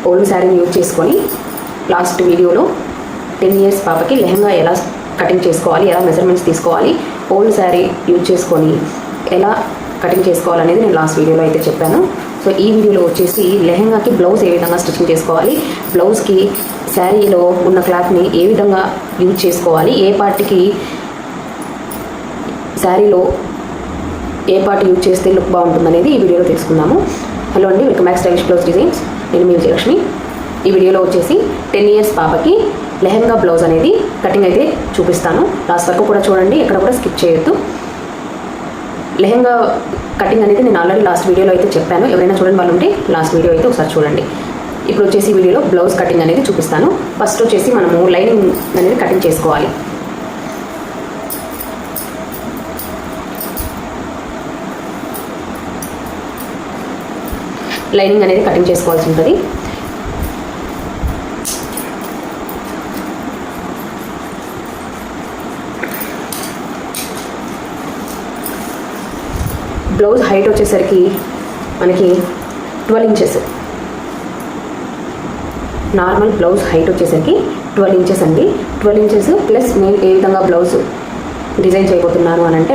Old శారీని use చేసుకొని last వీడియోలో 10 ఇయర్స్ పాపకి లెహంగా ఎలా కటింగ్ చేసుకోవాలి, ఎలా మెజర్మెంట్స్ తీసుకోవాలి, ఓల్డ్ శారీ యూజ్ చేసుకొని ఎలా కటింగ్ చేసుకోవాలనేది నేను లాస్ట్ వీడియోలో అయితే చెప్పాను. సో ఈ వీడియోలో వచ్చేసి లెహంగాకి బ్లౌజ్ ఏ విధంగా స్టిచ్చింగ్ చేసుకోవాలి, బ్లౌజ్కి శారీలో ఉన్న క్లాత్ని ఏ విధంగా యూజ్ చేసుకోవాలి, ఏ పార్ట్కి శారీలో ఏ పార్ట్ యూజ్ చేస్తే లుక్ బాగుంటుందనేది ఈ వీడియోలో తెలుసుకుందాము. హలో అండి, welcome back stylish blouse designs. నేను మీ విజయలక్ష్మి. ఈ వీడియోలో వచ్చేసి 10 ఇయర్స్ పాపకి లెహంగా బ్లౌజ్ అనేది కటింగ్ అయితే చూపిస్తాను. లాస్ట్ వరకు కూడా చూడండి, ఎక్కడ కూడా స్కిప్ చేయొద్దు. లెహంగా కటింగ్ అనేది నేను ఆల్రెడీ లాస్ట్ వీడియోలో అయితే చెప్పాను. ఎవరైనా చూడండి వాళ్ళు ఉంటే లాస్ట్ వీడియో అయితే ఒకసారి చూడండి. ఇప్పుడు వచ్చేసి వీడియోలో బ్లౌజ్ కటింగ్ అనేది చూపిస్తాను. ఫస్ట్ వచ్చేసి మనము లైనింగ్ అనేది కటింగ్ చేసుకోవాలి. లైనింగ్ అనేది కటింగ్ చేసుకోవాల్సి ఉంటుంది. బ్లౌజ్ హైట్ వచ్చేసరికి మనకి 12 ఇంచెస్. నార్మల్ బ్లౌజ్ హైట్ వచ్చేసరికి 12 ఇంచెస్ అండి. 12 ఇంచెస్ ప్లస్ నేను ఏ విధంగా బ్లౌజ్ డిజైన్ చేయబోతున్నాను అని అంటే,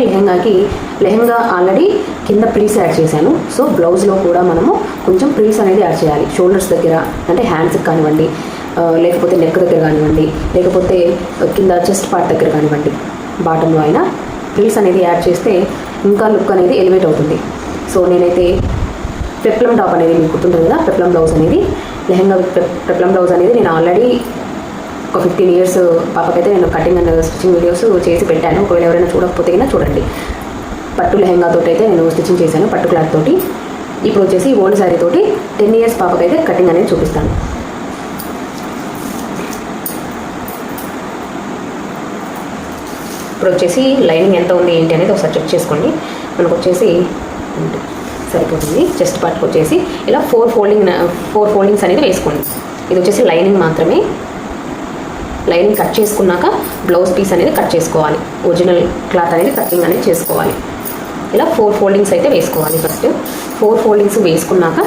లెహంగా ఆల్రెడీ కింద ప్రిల్స్ యాడ్ చేశాను. సో బ్లౌజ్లో కూడా మనము కొంచెం ప్రిల్స్ అనేది యాడ్ చేయాలి. షోల్డర్స్ దగ్గర అంటే హ్యాండ్స్కి కానివ్వండి, లేకపోతే నెక్ దగ్గర కానివ్వండి, లేకపోతే కింద చెస్ట్ పార్ట్ దగ్గర కానివ్వండి, బాటంలో అయినా ప్రిల్స్ అనేది యాడ్ చేస్తే ఇంకా లుక్ అనేది ఎలివేట్ అవుతుంది. సో నేనైతే పెప్లం టాప్ అనేది మీకు గుర్తుంటుంది కదా, పెప్లం బ్లౌజ్ అనేది లెహంగా పెప్లం బ్లౌజ్ అనేది నేను ఆల్రెడీ ఒక 15 ఇయర్స్ పాపకైతే నేను కటింగ్ అండ్ స్టిచ్చింగ్ వీడియోస్ చేసి పెట్టాను. ఒకవేళ ఎవరైనా చూడకపోతే అయినా చూడండి. పట్టు లెహంగాతో అయితే నేను స్టిచ్చింగ్ చేశాను, పట్టు క్లాత్ తోటి. ఇప్పుడు వచ్చేసి ఓల్డ్ శారీ తోటి 10 ఇయర్స్ పాపకైతే కటింగ్ అనేది చూపిస్తాను. ఇప్పుడు వచ్చేసి లైనింగ్ ఎంత ఉంది ఏంటి అనేది ఒకసారి చెక్ చేసుకోండి. మనకు వచ్చేసి సరిపోతుంది. చెస్ట్ పార్ట్కి వచ్చేసి ఇలా 4 ఫోల్డింగ్స్ అనేది వేసుకోండి. ఇది వచ్చేసి లైనింగ్ మాత్రమే. లైనింగ్ కట్ చేసుకున్నాక బ్లౌజ్ పీస్ అనేది కట్ చేసుకోవాలి. ఒరిజినల్ క్లాత్ అనేది కటింగ్ అనేది చేసుకోవాలి. ఇలా 4 ఫోల్డింగ్స్ అయితే వేసుకోవాలి. ఫస్ట్ 4 ఫోల్డింగ్స్ వేసుకున్నాక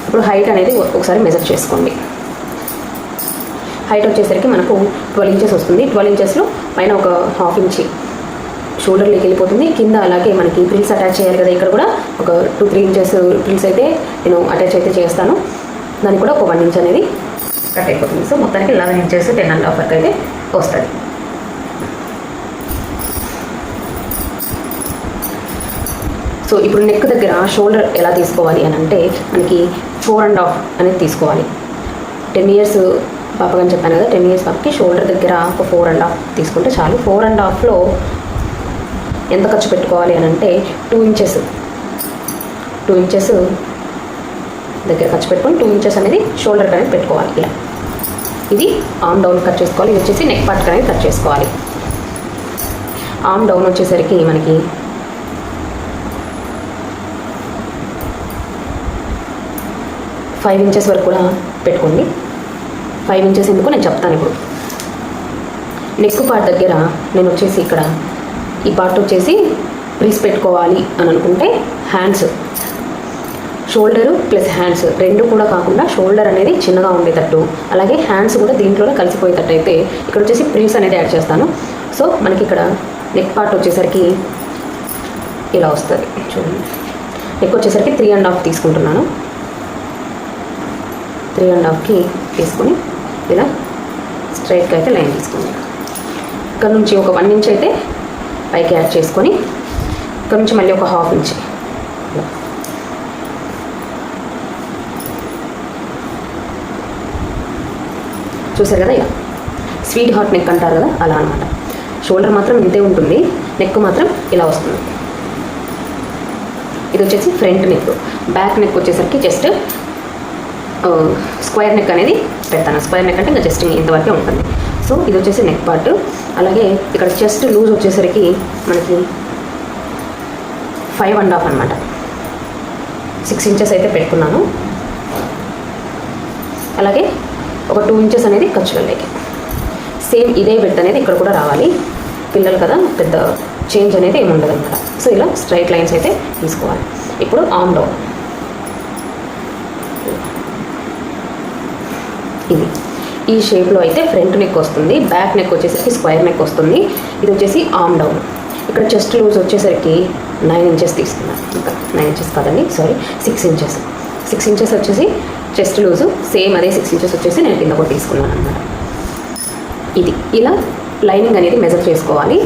ఇప్పుడు హైట్ అనేది ఒకసారి మెజర్ చేసుకోండి. హైట్ వచ్చేసరికి మనకు 12 ఇంచెస్ వస్తుంది. 12 ఇంచెస్లో పైన ఒక 1/2 ఇంచ్ షోల్డర్లోకి వెళ్ళిపోతుంది. కింద అలాగే మనకి ప్రిల్స్ అటాచ్ చేయాలి కదా, ఇక్కడ కూడా ఒక 2-3 ఇంచెస్ ప్రిల్స్ అయితే నేను అటాచ్ అయితే చేస్తాను. దానికి కూడా ఒక 1 ఇంచ్ అనేది కట్ అయిపోతుంది. సో మొత్తానికి 11 ఇంచెస్ 10.5 వరకు అయితే వస్తుంది. సో ఇప్పుడు నెక్ దగ్గర షోల్డర్ ఎలా తీసుకోవాలి అని అంటే, మనకి 4.5 అనేది తీసుకోవాలి. 10 ఇయర్స్ పాపకని చెప్పాను కదా, 10 ఇయర్స్ పాపకి షోల్డర్ దగ్గర ఒక 4.5 తీసుకుంటే చాలు. 4.5లో ఎంత ఖర్చు పెట్టుకోవాలి అని అంటే 2 ఇంచెస్ దగ్గర ఖర్చు పెట్టుకొని 2 ఇంచెస్ అనేది షోల్డర్కి అనేది పెట్టుకోవాలి. ఇలా ఇది ఆర్మ్ డౌన్ కట్ చేసుకోవాలి. ఇది వచ్చేసి నెక్ పార్ట్ అనేది కట్ చేసుకోవాలి. ఆర్మ్ డౌన్ వచ్చేసరికి మనకి 5 ఇంచెస్ వరకు కూడా పెట్టుకోండి. 5 ఇంచెస్ ఎందుకు నేను చెప్తాను ఇప్పుడు. నెక్ పార్ట్ దగ్గర నేను వచ్చేసి ఇక్కడ ఈ పార్ట్ వచ్చేసి ప్రీస్ పెట్టుకోవాలి అని అనుకుంటే హ్యాండ్స్, షోల్డరు ప్లస్ హ్యాండ్స్ రెండు కూడా కాకుండా షోల్డర్ అనేది చిన్నగా ఉండేటట్టు, అలాగే హ్యాండ్స్ కూడా దీంట్లోనే కలిసిపోయేటట్టు అయితే ఇక్కడ వచ్చేసి ప్రీస్ అనేది యాడ్ చేస్తాను. సో మనకి ఇక్కడ నెక్ పార్ట్ వచ్చేసరికి ఇలా వస్తుంది. చూడండి, నెక్ వచ్చేసరికి 3.5 తీసుకుంటున్నాను. 3.5కి తీసుకొని ఇలా స్ట్రైట్గా అయితే లైన్ తీసుకోండి. ఇక్కడ నుంచి ఒక 1 ఇంచ్ అయితే పైకి యాడ్ చేసుకొని ఇక్కడ నుంచి మళ్ళీ ఒక 1/2 ఇంచ్ చూసారు కదా. ఇలా స్వీట్ హార్ట్ నెక్ అంటారు కదా, అలా అనమాట. షోల్డర్ మాత్రం ఇంతే ఉంటుంది, నెక్ మాత్రం ఇలా వస్తుంది. ఇది వచ్చేసి ఫ్రంట్ నెక్. బ్యాక్ నెక్ వచ్చేసరికి జస్ట్ స్క్వేర్ నెక్ అనేది పెడతాను. స్క్వేర్ నెక్ అంటే ఇంకా జస్ట్ ఇంతవరకే ఉంటుంది. సో ఇది వచ్చేసి నెక్ పార్ట్. అలాగే ఇక్కడ చెస్ట్ లూజ్ వచ్చేసరికి మనకి 5.5 అనమాట. 6 ఇంచెస్ అయితే పెట్టుకున్నాను. అలాగే ఒక 2 ఇంచెస్ అనేది ఖర్చులకి. సేమ్ ఇదే విడ్త్ అనేది ఇక్కడ కూడా రావాలి. పిల్లలు కదా, పెద్ద చేంజ్ అనేది ఏమి ఉండదు అనమాట. సో ఇలా స్ట్రైట్ లైన్స్ అయితే తీసుకోవాలి. ఇప్పుడు ఆర్మ్ డౌన్ ఈ షేప్లో అయితే ఫ్రంట్ నెక్ వస్తుంది. బ్యాక్ నెక్ వచ్చేసరికి స్క్వేర్ నెక్ వస్తుంది. ఇది వచ్చేసి ఆర్మ్ డౌన్. ఇక్కడ చెస్ట్ లూజ్ వచ్చేసరికి 9 ఇంచెస్ తీసుకున్నాను. ఇంకా 9 ఇంచెస్ కాదండి, సారీ 6 ఇంచెస్. 6 ఇంచెస్ వచ్చేసి చెస్ట్ లూజు, సేమ్ అదే 6 ఇంచెస్ వచ్చేసి నేను కింద కూడా తీసుకున్నాను అనమాట. ఇది ఇలా లైనింగ్ అనేది మెజర్ చేసుకోవాలి.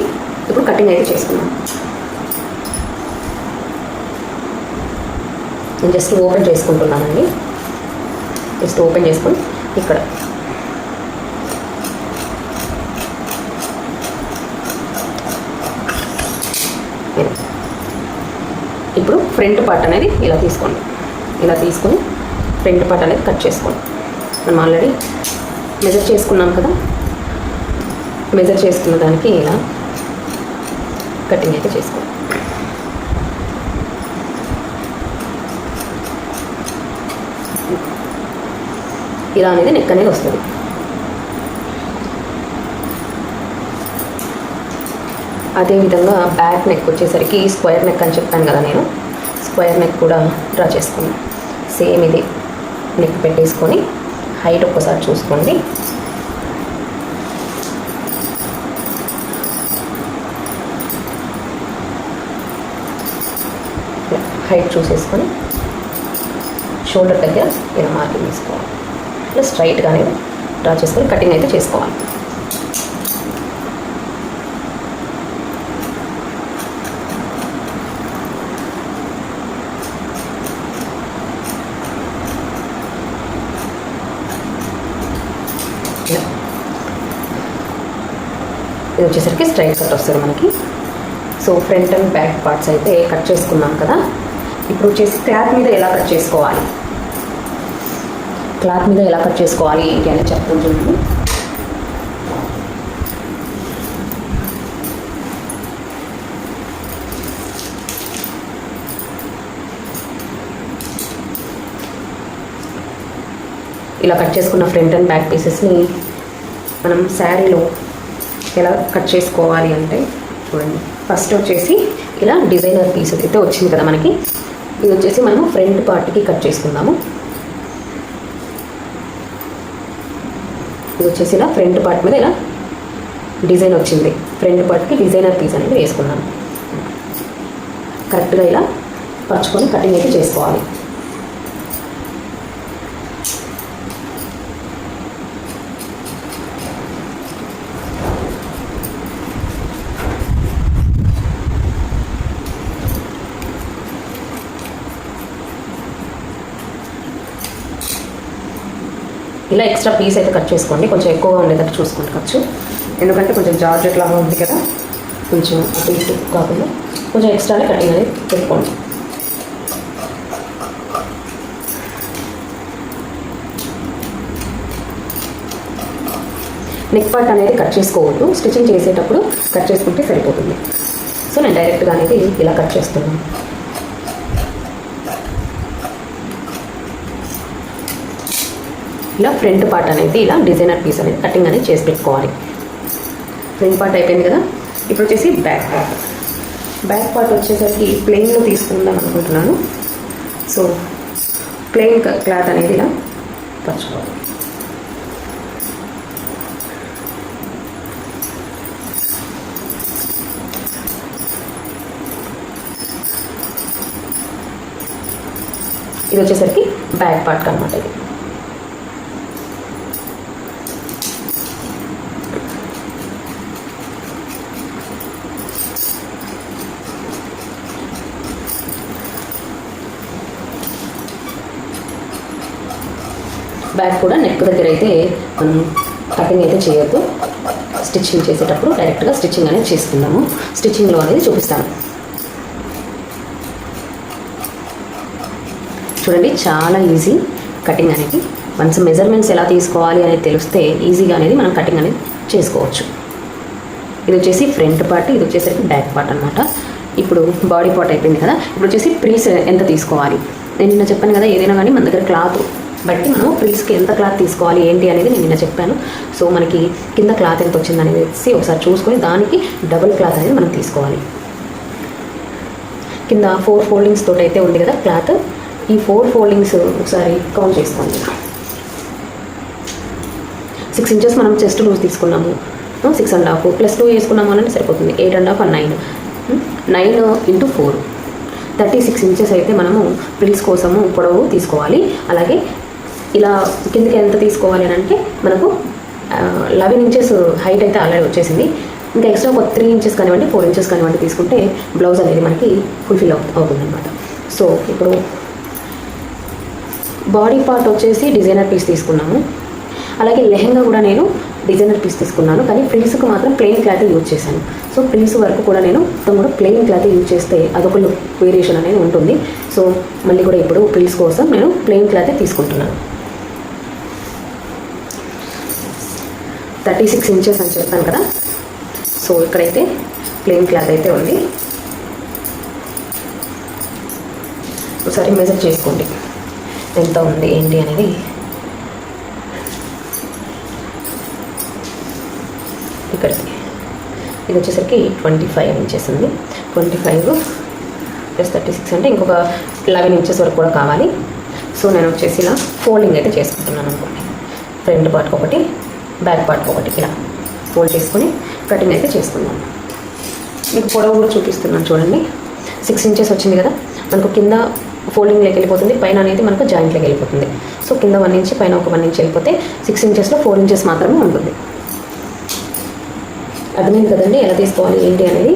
ఇప్పుడు కటింగ్ అయితే చేసుకున్నాను. నేను జస్ట్ ఓపెన్ చేసుకుంటున్నానండి. జస్ట్ ఓపెన్ చేసుకొని ఇక్కడ ఇప్పుడు ఫ్రంట్ పార్ట్ అనేది ఇలా తీసుకోండి. ఇలా తీసుకొని ఫ్రంట్ పార్ట్ అనేది కట్ చేసుకోండి. మనం ఆల్రెడీ మెజర్ చేసుకున్నాం కదా, మెజర్ చేసుకున్న దానికి ఇలా కటింగ్ అయితే చేసుకోండి. ఇలా అనేది నెక్ అనేది వస్తుంది. అదేవిధంగా బ్యాక్ నెక్ వచ్చేసరికి స్క్వేర్ నెక్ అని చెప్పాను కదా, నేను స్క్వేర్ నెక్ కూడా డ్రా చేసుకున్నాను. సేమ్ ఇది నెక్ పెట్టేసుకొని హైట్ ఒక్కసారి చూసుకోండి. హైట్ చూసేసుకొని షోల్డర్ దగ్గర ఇలా మార్కింగ్ తీసుకోవాలి. ఇలా స్ట్రైట్గా అనేది డ్రా చేసుకొని కటింగ్ అయితే చేసుకోవాలి. ఇది వచ్చేసరికి స్ట్రైట్ కట్ వస్తుంది మనకి. So front and back parts అయితే కట్ చేసుకున్నాం కదా. ఇప్పుడు వచ్చేసి క్లాత్ మీద ఎలా కట్ చేసుకోవాలి, క్లాత్ మీద ఎలా కట్ చేసుకోవాలి ఏంటి అనేది చెప్తాను చూడండి. ఇలా కట్ చేసుకున్న ఫ్రంట్ అండ్ బ్యాక్ పీసెస్ని మనం శారీలో ఎలా కట్ చేసుకోవాలి అంటే చూడండి. ఫస్ట్ వచ్చేసి ఇలా డిజైనర్ పీస్ అయితే వచ్చింది కదా మనకి, ఇది వచ్చేసి మనము ఫ్రంట్ పార్ట్కి కట్ చేసుకుందాము. ఇది వచ్చేసి ఇలా ఫ్రంట్ పార్ట్ మీద ఇలా డిజైన్ వచ్చింది. ఫ్రంట్ పార్ట్కి డిజైనర్ పీస్ అనేది వేసుకున్నాము. కరెక్ట్గా ఇలా పరుచుకొని కటింగ్ అయితే చేసుకోవాలి. ఇలా ఎక్స్ట్రా పీస్ అయితే కట్ చేసుకోండి. కొంచెం ఎక్కువగా ఉండేటట్టు చూసుకోండి ఖర్చు, ఎందుకంటే కొంచెం జార్జెట్ లాగా ఉంది కదా, కొంచెం పీస్ కాకుండా కొంచెం ఎక్స్ట్రానే కటింగ్ అనేది పెట్టుకోండి. నెక్ పార్ట్ అనేది కట్ చేసుకోవద్దు, స్టిచ్చింగ్ చేసేటప్పుడు కట్ చేసుకుంటే సరిపోతుంది. సో నేను డైరెక్ట్గా అనేది ఇలా కట్ చేస్తున్నాను. ఇలా ఫ్రంట్ పార్ట్ అనేది ఇలా డిజైనర్ పీస్ అనేది కటింగ్ అనేది చేసి పెట్టుకోవాలి. ఫ్రంట్ పార్ట్ అయిపోయింది కదా. ఇప్పుడు వచ్చేసి బ్యాక్ పార్ట్. బ్యాక్ పార్ట్ వచ్చేసరికి ప్లెయిన్లో తీసుకుందాం అనుకుంటున్నాను. సో ప్లెయిన్ క్లాత్ అనేది ఇలా పరుచుకోవాలి. ఇది వచ్చేసరికి బ్యాక్ పార్ట్ అనమాట. ఇది బ్యాక్ కూడా నెక్ దగ్గర అయితే మనం కటింగ్ అయితే చేయొద్దు. స్టిచ్చింగ్ చేసేటప్పుడు డైరెక్ట్గా స్టిచ్చింగ్ అనేది చేసుకుందాము. స్టిచ్చింగ్లో అనేది చూపిస్తాను. చూడండి, చాలా ఈజీ కటింగ్ అనేది. వన్స్ మెజర్మెంట్స్ ఎలా తీసుకోవాలి అనేది తెలిస్తే ఈజీగా అనేది మనం కటింగ్ అనేది చేసుకోవచ్చు. ఇది వచ్చేసి ఫ్రంట్ పార్ట్, ఇది వచ్చేసరికి బ్యాక్ పార్ట్ అనమాట. ఇప్పుడు బాడీ పార్ట్ అయిపోయింది కదా. ఇప్పుడు వచ్చేసి ప్రీస్ ఎంత తీసుకోవాలి. నేను నిన్న చెప్పాను కదా, ఏదైనా కానీ మన దగ్గర క్లాత్ బట్టి మనం ప్రీస్కి ఎంత క్లాత్ తీసుకోవాలి ఏంటి అనేది నేను నిన్న చెప్పాను. సో మనకి కింద క్లాత్ ఎంత వచ్చింది అనేది ఒకసారి చూసుకొని దానికి డబుల్ క్లాత్ అనేది మనం తీసుకోవాలి. కింద 4 ఫోల్డింగ్స్ తోటి అయితే ఉంది కదా క్లాత్. ఈ 4 ఫోల్డింగ్స్ ఒకసారి కౌంట్ చేసుకోండి. 6 ఇంచెస్ మనం చెస్ట్ లూజ్ తీసుకున్నాము, 6.5 + 2 వేసుకున్నాము అంటే సరిపోతుంది. 8.5 9 9 × 4 36 ఇంచెస్ అయితే మనము ప్రిల్స్ కోసము పొడవు తీసుకోవాలి. అలాగే ఇలా కిందకి ఎంత తీసుకోవాలి అని అంటే మనకు 11 ఇంచెస్ హైట్ అయితే ఆల్రెడీ వచ్చేసింది. ఇంకా ఎక్స్ట్రా ఒక 3 ఇంచెస్ కానివ్వండి 4 ఇంచెస్ కానివ్వండి తీసుకుంటే బ్లౌజ్ అనేది మనకి ఫుల్ఫిల్ అవుతుందన్నమాట. సో ఇప్పుడు బాడీ పార్ట్ వచ్చేసి డిజైనర్ పీస్ తీసుకున్నాము. అలాగే లెహెంగా కూడా నేను డిజైనర్ పీస్ తీసుకున్నాను, కానీ ఫ్రిల్స్కి మాత్రం ప్లెయిన్ క్లాత్ యూజ్ చేశాను. సో ఫ్రిల్స్ వరకు కూడా నేను మొత్తం కూడా ప్లెయిన్ క్లాత్ యూజ్ చేస్తే అదొక లుక్ వేరియేషన్ అనేది ఉంటుంది. సో మళ్ళీ కూడా ఇప్పుడు ఫ్రిల్స్ కోసం నేను ప్లెయిన్ క్లాత్ తీసుకుంటున్నాను. 36 ఇంచెస్ అని చెప్పాను కదా. సో ఇక్కడైతే ప్లెయిన్ క్లాత్ అయితే ఉంది. ఒకసారి మెజర్ చేసుకోండి ఎంత ఉంది ఏంటి అనేది. ఇక్కడికి ఇది వచ్చేసరికి 25 ఇంచెస్ ఉంది. 25 + 36 అంటే ఇంకొక 11 ఇంచెస్ వరకు కూడా కావాలి. సో నేను వచ్చేసి ఇలా ఫోల్డింగ్ అయితే చేసుకుంటున్నాను అనుకోండి. ఫ్రంట్ పార్ట్ ఒకటి, బ్యాక్ పార్ట్ ఒకటి ఇలా ఫోల్డ్ చేసుకొని కటింగ్ అయితే చేసుకున్నాను. మీకు పొడవు కూడా చూపిస్తున్నాను చూడండి. 6 ఇంచెస్ వచ్చింది కదా, మనకు కింద ఫోల్డింగ్లోకి వెళ్ళిపోతుంది, పైన అనేది మనకు జాయింట్లోకి వెళ్ళిపోతుంది. సో కింద 1 ఇంచ్ పైన ఒక 1 ఇంచ్ వెళ్ళిపోతే 6 ఇంచెస్లో 4 ఇంచెస్ మాత్రమే ఉంటుంది. అర్థమైంది కదండి ఎలా తీసుకోవాలి ఏంటి అనేది.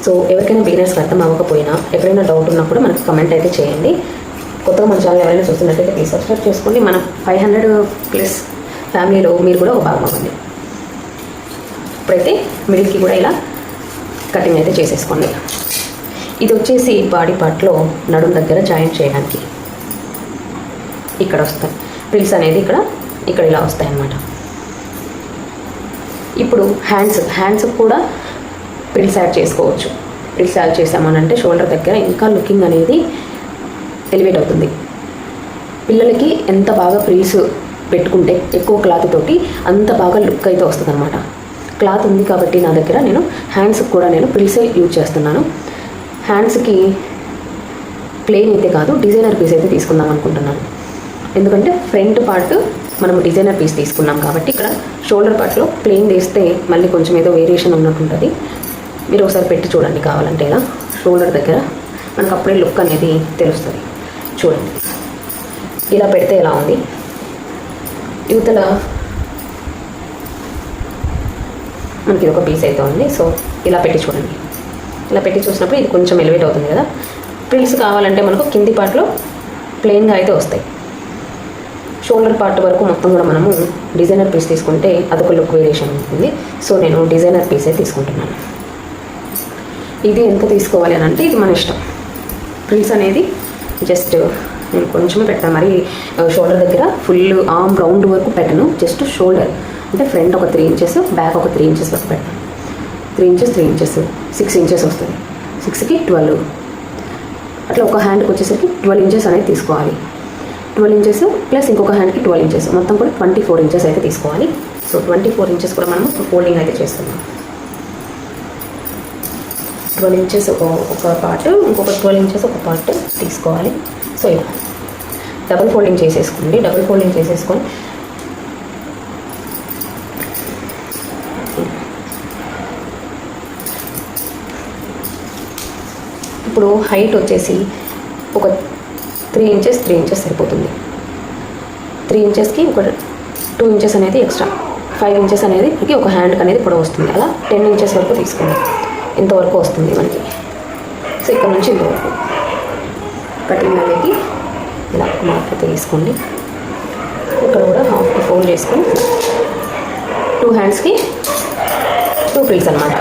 సో ఎవరికైనా బిగినర్స్కి అర్థం అవ్వకపోయినా ఎక్కడైనా డౌట్ ఉన్నప్పుడు మనకు కమెంట్ అయితే చేయండి. కొత్తగా మన ఛానల్ ఎవరైనా చూస్తున్నట్టయితే ప్లీజ్ సబ్స్క్రైబ్ చేసుకోండి. మన 500+ ఫ్యామిలీలో మీరు కూడా ఒక భాగం అవ్వండి. ఇప్పుడైతే మిడిల్కి కూడా ఇలా కటింగ్ అయితే చేసేసుకోండి. ఇది వచ్చేసి బాడీ పార్ట్లో నడుం దగ్గర జాయింట్ చేయడానికి ఇక్కడ వస్తాయి ప్రిల్స్ అనేది ఇక్కడ ఇలా వస్తాయి అన్నమాట. ఇప్పుడు హ్యాండ్స్ కూడా ప్రిల్స్ యాడ్ చేసుకోవచ్చు. ప్రిల్స్ యాడ్ చేసామనంటే షోల్డర్ దగ్గర ఇంకా లుకింగ్ అనేది ఎలివేట్ అవుతుంది. పిల్లలకి ఎంత బాగా ప్రిల్స్ పెట్టుకుంటే ఎక్కువ క్లాత్ తోటి అంత బాగా లుక్ అయితే వస్తుంది అనమాట. క్లాత్ ఉంది కాబట్టి నా దగ్గర నేను హ్యాండ్స్కి కూడా నేను ప్రిల్సే యూజ్ చేస్తున్నాను. హ్యాండ్స్కి ప్లెయిన్ అయితే కాదు, డిజైనర్ పీస్ అయితే తీసుకుందాం అనుకుంటున్నాను. ఎందుకంటే ఫ్రంట్ పార్ట్ మనం డిజైనర్ పీస్ తీసుకున్నాం కాబట్టి ఇక్కడ షోల్డర్ పార్ట్లో ప్లెయిన్ వేస్తే మళ్ళీ కొంచెం ఏదో వేరియేషన్ ఉన్నట్టుంటుంది. మీరు ఒకసారి పెట్టి చూడండి కావాలంటే ఇలా షోల్డర్ దగ్గర మనకు అప్పుడే లుక్ అనేది తెలుస్తుంది. చూడండి ఇలా పెడితే ఎలా ఉంది. యువతల మనకి ఇది ఒక పీస్ అయితే ఉంది. సో ఇలా పెట్టి చూడండి. ఇలా పెట్టి చూసినప్పుడు ఇది కొంచెం ఎలివేట్ అవుతుంది కదా. ప్రిల్స్ కావాలంటే మనకు కింది పార్ట్లో ప్లెయిన్గా అయితే వస్తాయి. షోల్డర్ పార్ట్ వరకు మొత్తం కూడా మనము డిజైనర్ పీస్ తీసుకుంటే అదొక లుక్ వేరియేషన్ ఉంటుంది. సో నేను డిజైనర్ పీసే తీసుకుంటున్నాను. ఇది ఎంత తీసుకోవాలి అని అంటే ఇది మన ఇష్టం. ప్రిల్స్ అనేది జస్ట్ నేను కొంచెమే పెట్టాను, మరి షోల్డర్ దగ్గర ఫుల్ ఆర్మ్ రౌండ్ వరకు పెట్టను. జస్ట్ షోల్డర్ అంటే ఫ్రంట్ ఒక 3 ఇంచెస్, బ్యాక్ ఒక 3 ఇంచెస్ వరకు పెట్టాను. 3 ఇంచెస్ 3 ఇంచెస్ 6 ఇంచెస్ వస్తుంది. 6కి 12 అట్లా ఒక హ్యాండ్కి వచ్చేసరికి 12 ఇంచెస్ అనేది తీసుకోవాలి. 12 ఇంచెస్ ప్లస్ ఇంకొక హ్యాండ్కి 12 ఇంచెస్ మొత్తం కూడా 24 ఇంచెస్ అయితే తీసుకోవాలి. సో 24 ఇంచెస్ కూడా మనం ఫోల్డింగ్ అయితే చేస్తున్నాం. 12 ఇంచెస్ ఒక పార్ట్, ఇంకొక 12 ఇంచెస్ ఒక పార్ట్ తీసుకోవాలి. సో ఇలా డబుల్ ఫోల్డింగ్ చేసేసుకోండి. డబుల్ ఫోల్డింగ్ చేసేసుకొని ఇప్పుడు హైట్ వచ్చేసి ఒక 3 ఇంచెస్ 3 ఇంచెస్ సరిపోతుంది. 3 ఇంచెస్కి ఒక 2 ఇంచెస్ అనేది ఎక్స్ట్రా, 5 ఇంచెస్ అనేది ఒక హ్యాండ్కి అనేది పొడవు వస్తుంది. అలా 10 ఇంచెస్ వరకు తీసుకోండి. ఇంతవరకు వస్తుంది మనకి. సో ఇక్కడ నుంచి ఇంతవరకు కటింగ్ అనేది ఇలా మార్క్ తీసుకోండి. ఇక్కడ కూడా హాఫ్ ఫోల్డ్ చేసుకొని 2 హ్యాండ్స్కి 2 ప్రిల్స్ అనమాట.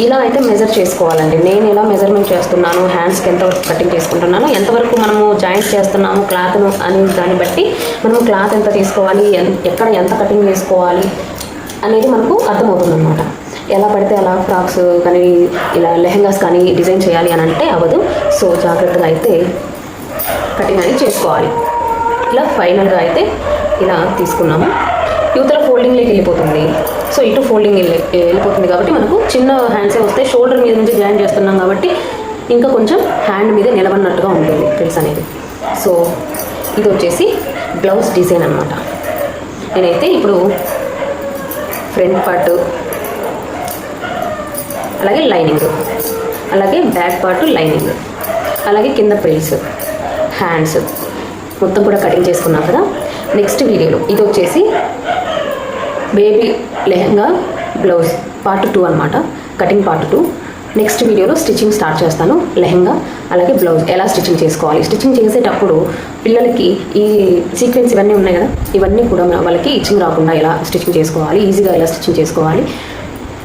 ఇలా అయితే మెజర్ చేసుకోవాలండి. నేను ఎలా మెజర్మెంట్ చేస్తున్నాను, హ్యాండ్స్కి ఎంతవరకు కటింగ్ చేసుకుంటున్నాను, ఎంతవరకు మనము జాయింట్ చేస్తున్నాము క్లాత్ను అని దాన్ని బట్టి మనము క్లాత్ ఎంత తీసుకోవాలి, ఎక్కడ ఎంత కటింగ్ చేసుకోవాలి అనేది మనకు అర్థమవుతుంది అనమాట. ఎలా పడితే అలా ఫ్రాక్స్ కానీ ఇలా లెహెంగాస్ కానీ డిజైన్ చేయాలి అని అంటే అవ్వదు. సో జాగ్రత్తగా అయితే కటింగ్ అనేది చేసుకోవాలి. ఇలా ఫైనల్గా అయితే ఇలా తీసుకున్నాము. యువతల ఫోల్డింగ్లోకి వెళ్ళిపోతుంది. సో ఇటు ఫోల్డింగ్ వెళ్ళిపోతుంది కాబట్టి మనకు చిన్న హ్యాండ్సే వస్తాయి. షోల్డర్ మీద నుంచి జాయిన్ చేస్తున్నాం కాబట్టి ఇంకా కొంచెం హ్యాండ్ మీద నిలబడినట్టుగా ఉంటుంది ప్రిల్స్ అనేది. సో ఇది వచ్చేసి బ్లౌజ్ డిజైన్ అనమాట. నేనైతే ఇప్పుడు ఫ్రంట్ పార్ట్, అలాగే లైనింగ్, అలాగే బ్యాక్ పార్ట్ లైనింగ్, అలాగే కింద ప్రిల్స్, హ్యాండ్స్ మొత్తం కూడా కటింగ్ చేసుకున్నాం కదా. నెక్స్ట్ వీడియోలో ఇది వచ్చేసి బేబీ లెహంగా బ్లౌజ్ పార్ట్ 2 అనమాట, కటింగ్ పార్ట్ 2. నెక్స్ట్ వీడియోలో స్టిచ్చింగ్ స్టార్ట్ చేస్తాను. లెహంగా అలాగే బ్లౌజ్ ఎలా స్టిచ్చింగ్ చేసుకోవాలి, స్టిచ్చింగ్ చేసేటప్పుడు పిల్లలకి ఈ సీక్వెన్స్ ఇవన్నీ ఉన్నాయి కదా, ఇవన్నీ కూడా వాళ్ళకి ఇచ్చింగ్ రాకుండా ఎలా స్టిచ్చింగ్ చేసుకోవాలి, ఈజీగా ఎలా స్టిచ్చింగ్ చేసుకోవాలి,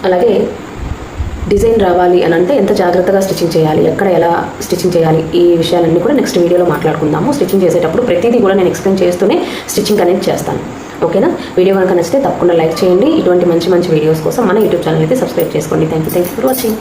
అలాగే డిజైన్ రావాలి అని అంటే ఎంత జాగ్రత్తగా స్టిచ్చింగ్ చేయాలి, ఎక్కడ ఎలా స్టిచ్చింగ్ చేయాలి, ఈ విషయాలన్నీ కూడా నెక్స్ట్ వీడియోలో మాట్లాడుకుందాము. స్టిచ్చింగ్ చేసేటప్పుడు ప్రతిదీ కూడా నేను ఎక్స్ప్లెయిన్ చేస్తూనే స్టిచ్చింగ్ అనేది చేస్తాను. ఓకేనా? వీడియో కనుక నచ్చితే తప్పకుండా లైక్ చేయండి. ఇటువంటి మంచి మంచి వీడియోస్ కోసం మన యూట్యూబ్ ఛానల్ అయితే సబ్స్క్రైబ్ చేసుకోండి. Thank you for watching.